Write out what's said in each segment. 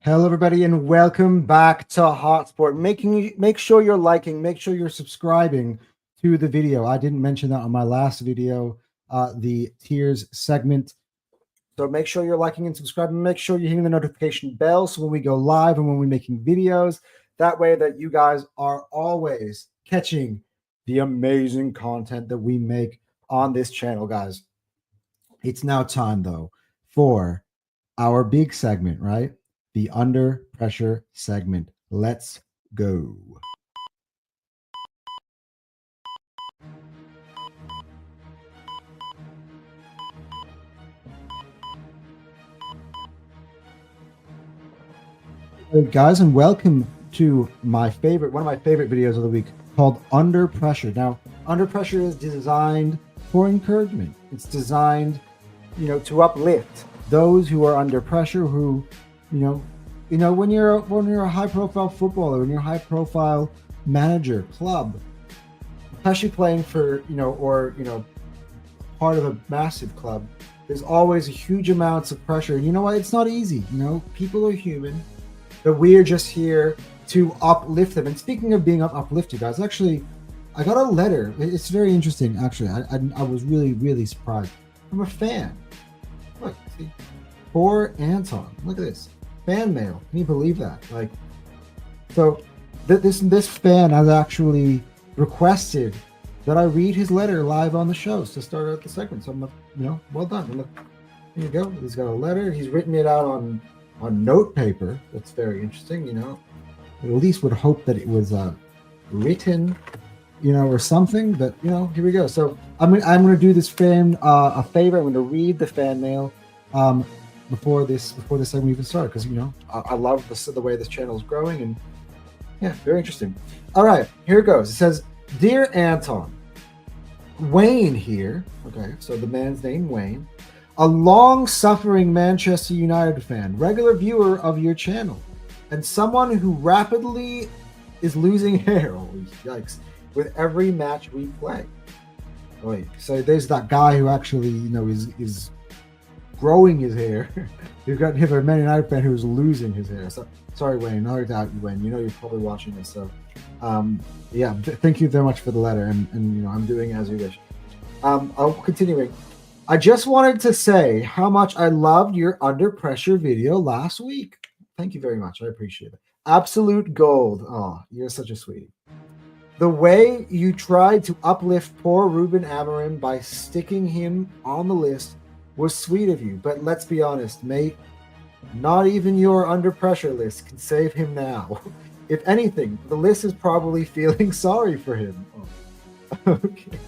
Hello, everybody, and welcome back to Hotsport. Make sure you're liking, make sure you're subscribing to the video. I didn't mention that on my last video, the tiers segment. So make sure you're liking and subscribing. Make sure you're hitting the notification bell so when we go live and when we're making videos, that way that you guys are always catching the amazing content that we make on this channel, guys. It's now time, though, for our big segment, right? The under pressure segment. Let's go. Hey guys, and welcome to one of my favorite videos of the week called Under Pressure. Now, Under Pressure is designed for encouragement. It's designed, to uplift those who are under pressure, who when you're a high profile footballer, when you're a high profile manager, club, especially playing for, part of a massive club, there's always huge amounts of pressure. And you know what? It's not easy. People are human, but we're just here to uplift them. And speaking of being uplifted, guys, actually, I got a letter. It's very interesting, actually. I was really, really surprised from a fan. Look, see, for Anton. Look at this. Fan mail. Can you believe that? So this fan has actually requested that I read his letter live on the shows to start out the segment. So I'm well done. Look, here you go. He's got a letter. He's written it out on note paper. That's very interesting. At least would hope that it was written, or something. But here we go. So I'm gonna do this fan a favor. I'm gonna read the fan mail. Before this segment even started, because I love the way this channel is growing, and yeah, very interesting. All right, here it goes. It says, "Dear Anton, Wayne here." Okay, so the man's name Wayne, a long-suffering Manchester United fan, regular viewer of your channel, and someone who rapidly is losing hair. Oh, yikes! With every match we play. Wait, so there's that guy who actually is growing his hair. You've got a Man United fan who's losing his hair. So sorry, Wayne. No doubt you, Wayne. You're probably watching this. So, yeah, thank you very much for the letter, and I'm doing as you wish. I'll continuing. I just wanted to say how much I loved your under pressure video last week. Thank you very much. I appreciate it. Absolute gold. Oh, you're such a sweetie. The way you tried to uplift poor Ruben Amorim by sticking him on the list was sweet of you, but let's be honest, mate. Not even your under pressure list can save him now. If anything, the list is probably feeling sorry for him. Oh. Okay.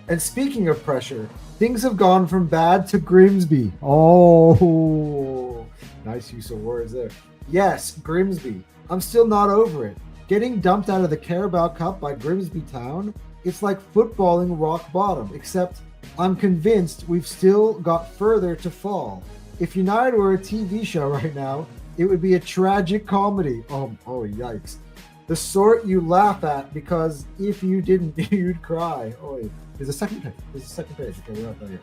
And speaking of pressure, things have gone from bad to Grimsby. Oh, nice use of words there. Yes, Grimsby. I'm still not over it. Getting dumped out of the Carabao Cup by Grimsby Town, it's like footballing rock bottom, except I'm convinced we've still got further to fall. If United were a TV show right now, it would be a tragic comedy. Oh, yikes. The sort you laugh at because if you didn't, you'd cry. Oh, there's a second page. Okay, we're not done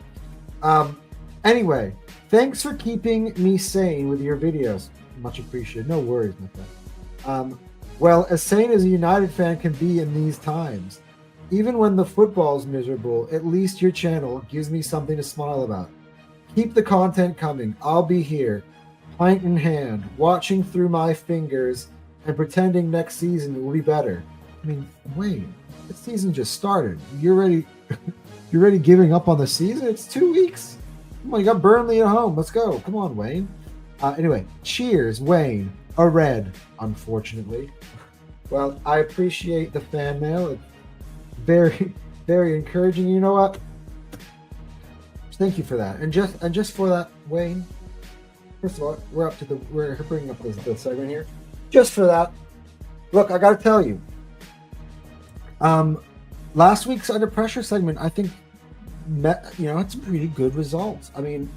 yet. Anyway, thanks for keeping me sane with your videos. Much appreciated. No worries, my friend. Well, as sane as a United fan can be in these times. Even when the football's miserable, at least your channel gives me something to smile about. Keep the content coming. I'll be here, pint in hand, watching through my fingers and pretending next season will be better. I mean, Wayne, this season just started. You're already giving up on the season? It's 2 weeks. Come on, you got Burnley at home. Let's go. Come on, Wayne. Anyway, cheers, Wayne. A red, unfortunately. Well, I appreciate the fan mail. It's very, very encouraging. You know what? Thank you for that. And just for that, Wayne. First of all, we're bringing up the segment here. Just for that, look, I got to tell you. Last week's under pressure segment, I think, had some pretty good results. I mean,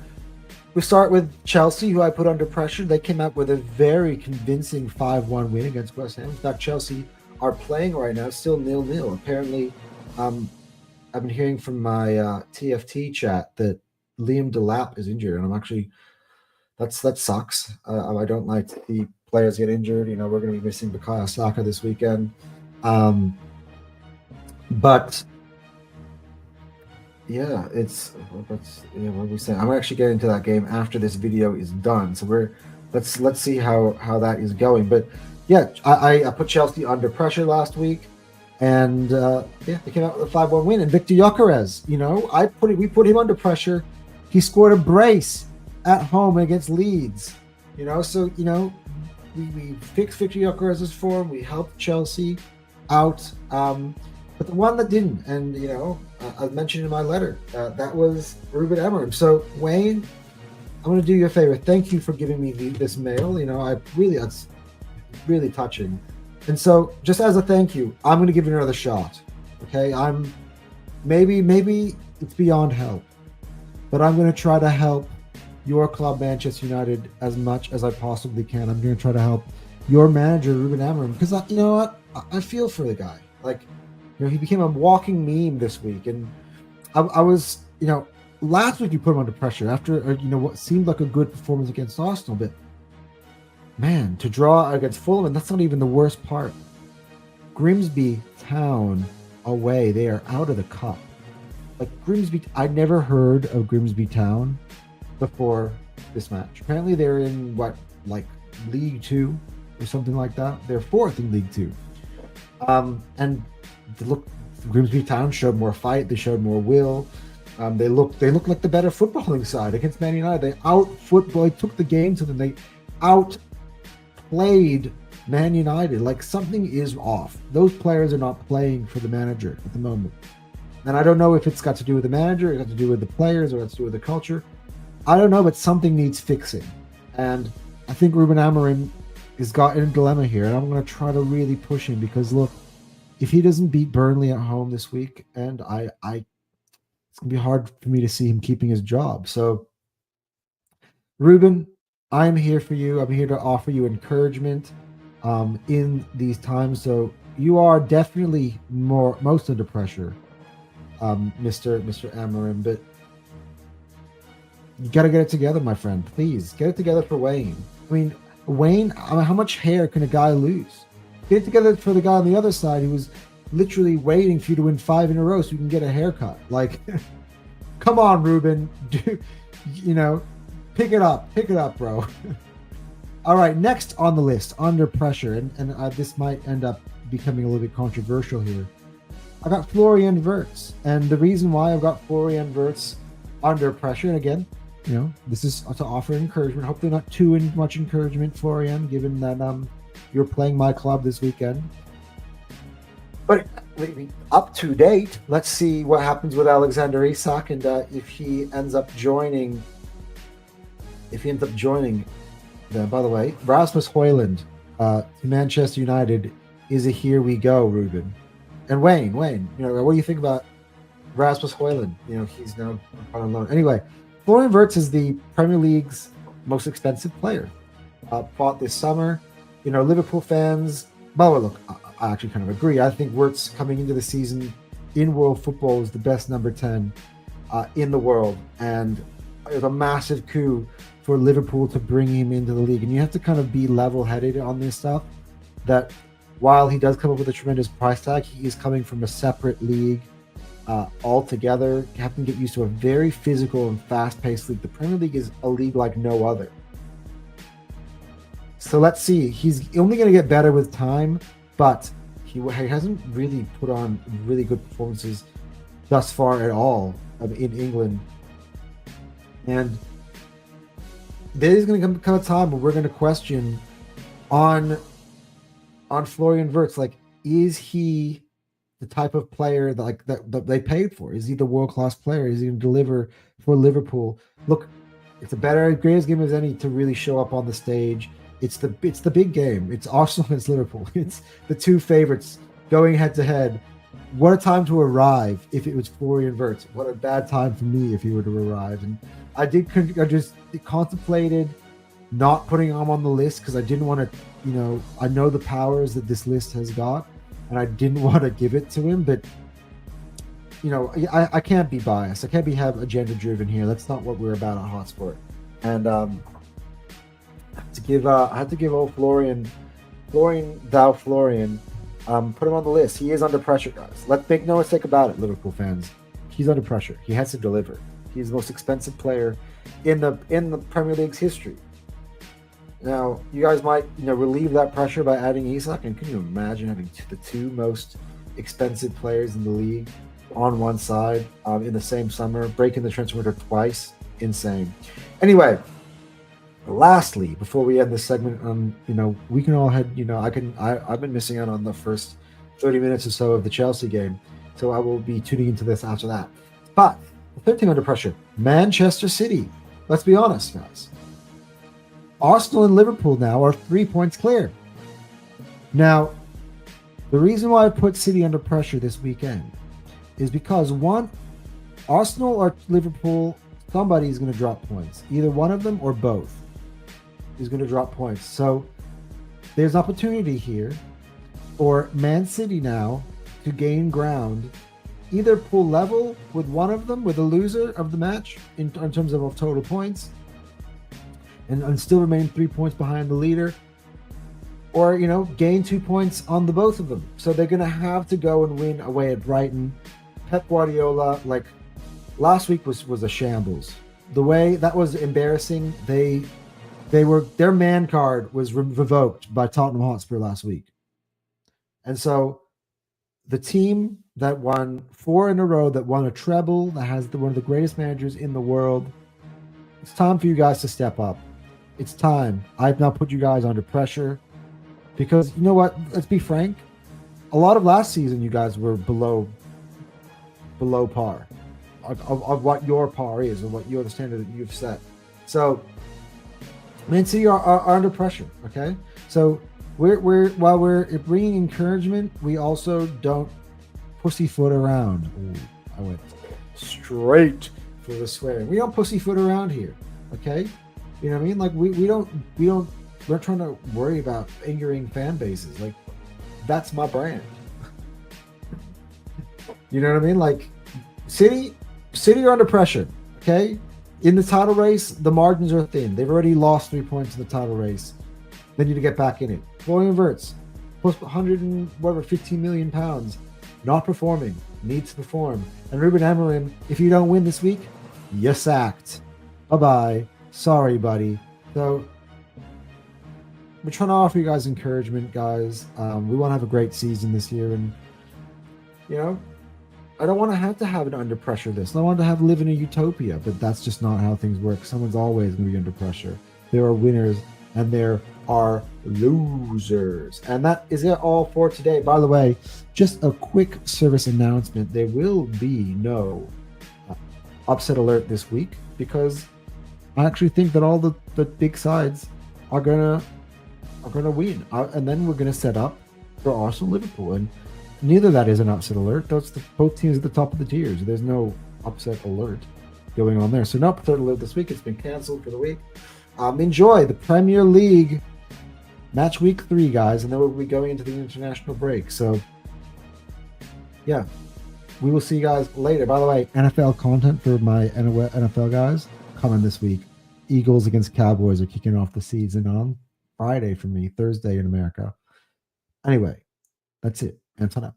we start with Chelsea, who I put under pressure. They came out with a very convincing 5-1 win against West Ham. In fact, Chelsea are playing right now, still 0-0. Apparently, I've been hearing from my TFT chat that Liam Delap is injured, and that sucks. I don't like to see players get injured. You know, we're going to be missing Bukayo Saka this weekend. But yeah, what are we saying? I'm actually getting to that game after this video is done. So let's see how that is going. But yeah, I put Chelsea under pressure last week, and yeah, they came out with a 5-1 win. And Victor Gyökeres, you know, we put him under pressure. He scored a brace at home against Leeds. You know, so you know, we fixed Victor Gyökeres' form. We helped Chelsea out. But the one that didn't, and you know, I mentioned in my letter, that was Ruben Amorim. So Wayne, I'm going to do you a favor. Thank you for giving me this mail. You know, that's really touching. And so, just as a thank you, I'm going to give it another shot. Okay, maybe it's beyond help, but I'm going to try to help your club, Manchester United, as much as I possibly can. I'm going to try to help your manager, Ruben Amorim, because you know what, I feel for the guy. Like, you know, he became a walking meme this week, and I was, you know, last week you put him under pressure after, you know, what seemed like a good performance against Arsenal, but man, to draw against Fulham, and that's not even the worst part. Grimsby Town away, they are out of the cup. Like Grimsby, I'd never heard of Grimsby Town before this match. Apparently they're in like League 2 or something like that. They're 4th in League 2. And Grimsby Town showed more fight. They showed more will. They looked like the better footballing side against Man United. They took the game to them. They outplayed Man United. Like something is off. Those players are not playing for the manager at the moment. And I don't know if it's got to do with the manager, it's got to do with the players, or it's to do with the culture. I don't know, but something needs fixing. And I think Ruben Amorim has got in a dilemma here, and I'm going to try to really push him because look, if he doesn't beat Burnley at home this week, and it's going to be hard for me to see him keeping his job. So, Ruben, I'm here for you. I'm here to offer you encouragement in these times. So you are definitely most under pressure, Mr. Amorim, but you got to get it together, my friend. Please get it together for Wayne. I mean, Wayne, how much hair can a guy lose? Get it together for the guy on the other side who was literally waiting for you to win 5 in a row so you can get a haircut. Like, come on, Ruben. You know, pick it up, bro. All right, next on the list, under pressure, and this might end up becoming a little bit controversial here. I got Florian Wirtz, and the reason why I've got Florian Wirtz under pressure, and again, you know, this is to offer encouragement. Hopefully not too much encouragement, Florian, given that you're playing my club this weekend. But up to date, let's see what happens with Alexander Isak, and if he ends up joining. Then, by the way, Rasmus Højlund to Manchester United is a here we go, Ruben. And Wayne, you know, what do you think about Rasmus Højlund? You know, he's now on loan. Anyway, Florian Wirtz is the Premier League's most expensive player. Bought this summer. You know, Liverpool fans, well, look, I actually kind of agree. I think Wirtz coming into the season in world football is the best number 10 in the world. And it was a massive coup for Liverpool to bring him into the league. And you have to kind of be level-headed on this stuff, that while he does come up with a tremendous price tag, he is coming from a separate league altogether. You have to get used to a very physical and fast-paced league. The Premier League is a league like no other. So let's see. He's only going to get better with time, but he hasn't really put on really good performances thus far at all in England. And there is going to come a time where we're going to question on Florian Wirtz, like, is he the type of player that they paid for? Is he the world-class player? Is he going to deliver for Liverpool? Look, it's a greatest game as any to really show up on the stage. It's the big game. It's Arsenal against Liverpool. It's the two favorites going head to head. What a time to arrive if it was Florian Wirtz. What a bad time for me if he were to arrive. And I just contemplated not putting him on the list because I didn't want to, you know, I know the powers that this list has got, and I didn't want to give it to him. But, you know, I can't be biased. I can't have agenda driven here. That's not what we're about at Hotsport. And to give. I had to give old Florian, Florian, put him on the list. He is under pressure, guys. Let's make no mistake about it, Liverpool fans. He's under pressure. He has to deliver. He's the most expensive player in the Premier League's history. Now, you guys might relieve that pressure by adding Isak, and can you imagine having the two most expensive players in the league on one side in the same summer, breaking the transfer window twice? Insane. Anyway, lastly, before we end this segment, we can all head. I've been missing out on the first 30 minutes or so of the Chelsea game, so I will be tuning into this after that. But the third thing under pressure, Manchester City. Let's be honest, guys. Arsenal and Liverpool now are 3 points clear. Now, the reason why I put City under pressure this weekend is because one, Arsenal or Liverpool, somebody is going to drop points. Either one of them or both is going to drop points. So there's opportunity here for Man City now to gain ground, either pull level with one of them, with the loser of the match in terms of total points, and still remain 3 points behind the leader, or gain 2 points on the both of them. So they're going to have to go and win away at Brighton. Pep Guardiola, like last week was a shambles. The way that was embarrassing. Their man card was revoked by Tottenham Hotspur last week, and so the team that won 4 in a row, that won a treble, that has one of the greatest managers in the world, it's time for you guys to step up. It's time. I've now put you guys under pressure because you know what? Let's be frank. A lot of last season, you guys were below par of what your par is and what the standard that you've set. So, Man City are under pressure. Okay, so while we're bringing encouragement, we also don't pussyfoot around. Ooh, I went straight for the swear. We don't pussyfoot around here. Okay. You know what I mean? Like we're trying to worry about angering fan bases. Like that's my brand. You know what I mean? Like City are under pressure. Okay, in the title race, the margins are thin. They've already lost 3 points in the title race. They need to get back in it. Florian Wirtz, plus 15 million pounds, not performing, needs to perform. And Ruben Amorim, if you don't win this week, you're sacked. Bye-bye. Sorry, buddy. So we're trying to offer you guys encouragement, guys. We want to have a great season this year, and I don't want to have an under pressure list. I want to live in a utopia, but that's just not how things work. Someone's always going to be under pressure. There are winners and there are losers, and that is it all for today. By the way, just a quick service announcement: there will be no upset alert this week because I actually think that all the big sides are gonna win, and then we're gonna set up for Arsenal, Liverpool, and neither of that is an upset alert. Both teams at the top of the tiers. There's no upset alert going on there. So no upset alert this week. It's been cancelled for the week. Enjoy the Premier League match week 3, guys, and then we'll be going into the international break. So yeah, we will see you guys later. By the way, NFL content for my NFL guys coming this week. Eagles against Cowboys are kicking off the season on Friday for me, Thursday in America. Anyway, that's it. Anton out.